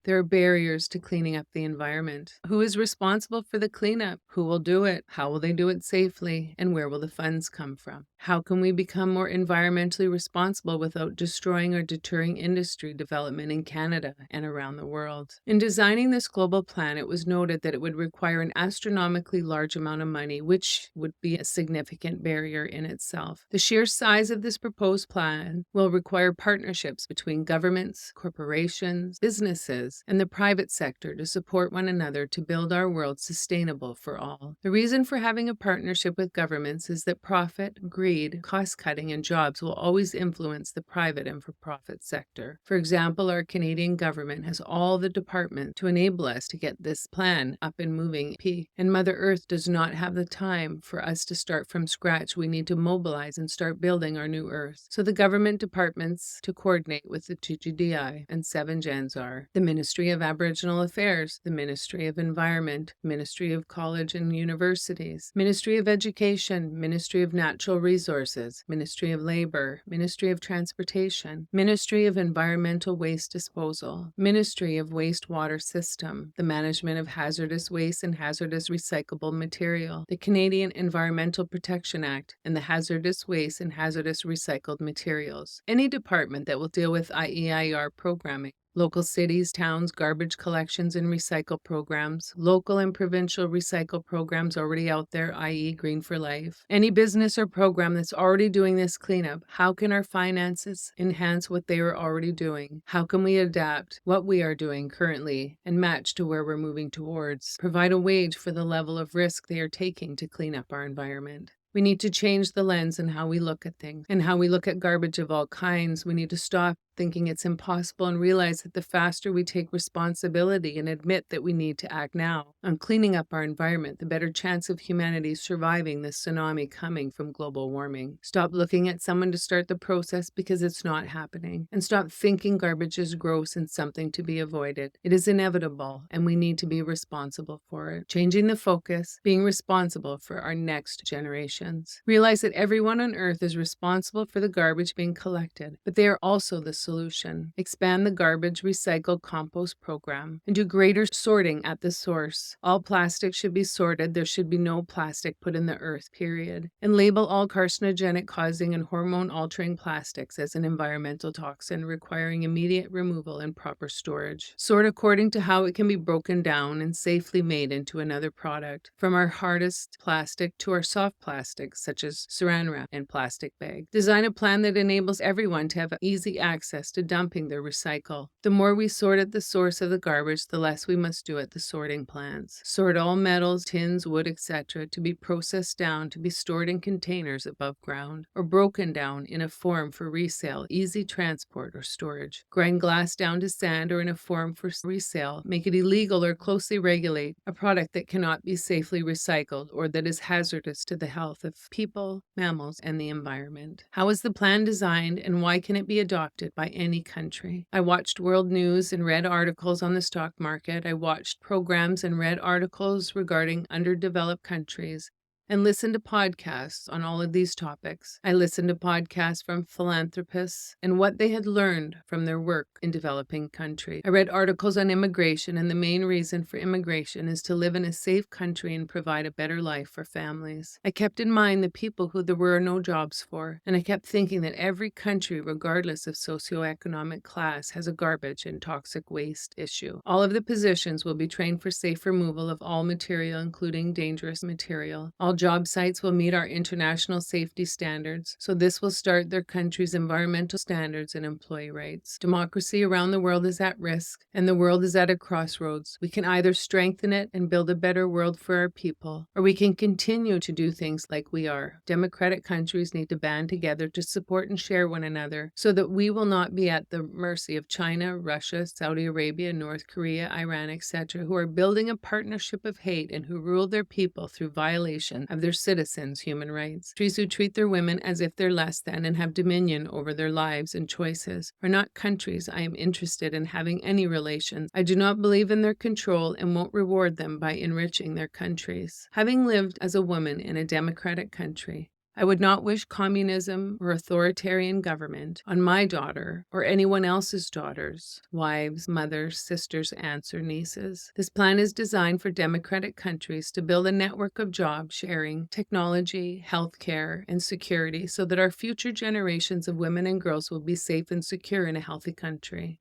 There are barriers to cleaning up the environment. Who is responsible for the cleanup? Who will do it? How will they do it safely? And where will the funds come from? How can we become more environmentally responsible without destroying or deterring industry development in Canada and around the world? In designing this global plan, it was noted that it would require an astronomically large amount of money, which would be a significant barrier in itself. The sheer size of this proposed plan will require partnerships between governments, corporations, businesses, and the private sector to support one another to build our world sustainable for all. The reason for having a partnership with governments is that profit, greed, cost-cutting, and jobs will always influence the private and for-profit sector. For example, our Canadian government has all the departments to enable us to get this plan up and moving, and Mother Earth does not have the time for us to start from scratch. We need to mobilize and start building our new Earth. So the government departments to coordinate with the TGDI and 7gens are the Ministry of Aboriginal Affairs, the Ministry of Environment, Ministry of College and Universities, Ministry of Education, Ministry of Natural Resources, Ministry of Labor, Ministry of Transportation, Ministry of Environmental Waste Disposal, Ministry of Wastewater System, the Management of Hazardous Waste and Hazardous Recyclable Material, the Canadian Environmental Protection Act, and the Hazardous Waste and Hazardous Recycled Materials. Any department that will deal with IEIR programming. Local cities, towns, garbage collections and recycle programs, local and provincial recycle programs already out there, i.e. Green for Life. Any business or program that's already doing this cleanup, how can our finances enhance what they are already doing? How can we adapt what we are doing currently and match to where we're moving towards? Provide a wage for the level of risk they are taking to clean up our environment. We need to change the lens in how we look at things and how we look at garbage of all kinds. We need to stop thinking it's impossible and realize that the faster we take responsibility and admit that we need to act now on cleaning up our environment, the better chance of humanity surviving this tsunami coming from global warming. Stop looking at someone to start the process because it's not happening, and stop thinking garbage is gross and something to be avoided. It is inevitable, and we need to be responsible for it. Changing the focus, being responsible for our next generations. Realize that everyone on Earth is responsible for the garbage being collected, but they are also the solution. Expand the garbage recycle compost program and do greater sorting at the source. All plastic should be sorted. There should be no plastic put in the earth, period. And label all carcinogenic causing and hormone altering plastics as an environmental toxin requiring immediate removal and proper storage. Sort according to how it can be broken down and safely made into another product, from our hardest plastic to our soft plastics such as saran wrap and plastic bag. Design a plan that enables everyone to have easy access to dumping their recycle. The more we sort at the source of the garbage, the less we must do at the sorting plants. Sort all metals, tins, wood, etc. to be processed down to be stored in containers above ground or broken down in a form for resale, easy transport or storage. Grind glass down to sand or in a form for resale. Make it illegal or closely regulate a product that cannot be safely recycled or that is hazardous to the health of people, mammals, and the environment. How is the plan designed and why can it be adopted by any country? I watched world news and read articles on the stock market. I watched programs and read articles regarding underdeveloped countries and listened to podcasts on all of these topics. I listened to podcasts from philanthropists and what they had learned from their work in developing countries. I read articles on immigration, and the main reason for immigration is to live in a safe country and provide a better life for families. I kept in mind the people who there were no jobs for, and I kept thinking that every country, regardless of socioeconomic class, has a garbage and toxic waste issue. All of the positions will be trained for safe removal of all material, including dangerous material. All job sites will meet our international safety standards, so this will start their country's environmental standards and employee rights. Democracy around the world is at risk, and the world is at a crossroads. We can either strengthen it and build a better world for our people, or we can continue to do things like we are. Democratic countries need to band together to support and share one another so that we will not be at the mercy of China, Russia, Saudi Arabia, North Korea, Iran, etc., who are building a partnership of hate and who rule their people through violation of their citizens' human rights. Countries who treat their women as if they're less than and have dominion over their lives and choices are not countries I am interested in having any relations. I do not believe in their control and won't reward them by enriching their countries. Having lived as a woman in a democratic country, I would not wish communism or authoritarian government on my daughter or anyone else's daughters, wives, mothers, sisters, aunts, or nieces. This plan is designed for democratic countries to build a network of job sharing, technology, healthcare, and security so that our future generations of women and girls will be safe and secure in a healthy country.